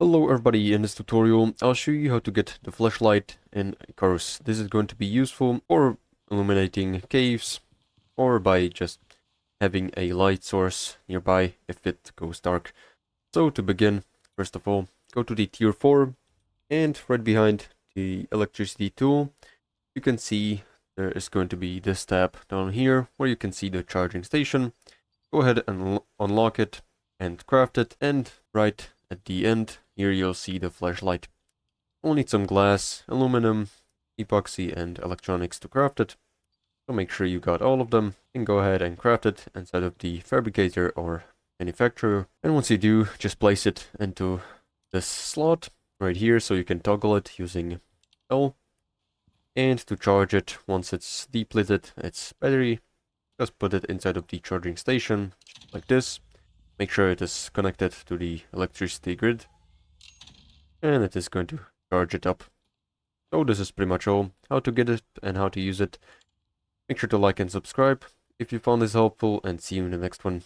Hello everybody, in this tutorial I'll show you how to get the flashlight in Icarus. This is going to be useful for illuminating caves or by just having a light source nearby if it goes dark. So to begin, first of all, go to the tier 4 and right behind the electricity tool you can see there is going to be this tab down here where you can see the charging station. Go ahead and unlock it and craft it, and right at the end here you'll see the flashlight. We'll need some glass, aluminum, epoxy and electronics to craft it. So make sure you got all of them and go ahead and craft it inside of the fabricator or manufacturer. And once you do, just place it into this slot right here so you can toggle it using L. And to charge it, once it's depleted its battery, just put it inside of the charging station like this. Make sure it is connected to the electricity grid, and it is going to charge it up. So this is pretty much all, how to get it and how to use it. Make sure to like and subscribe if you found this helpful, and see you in the next one.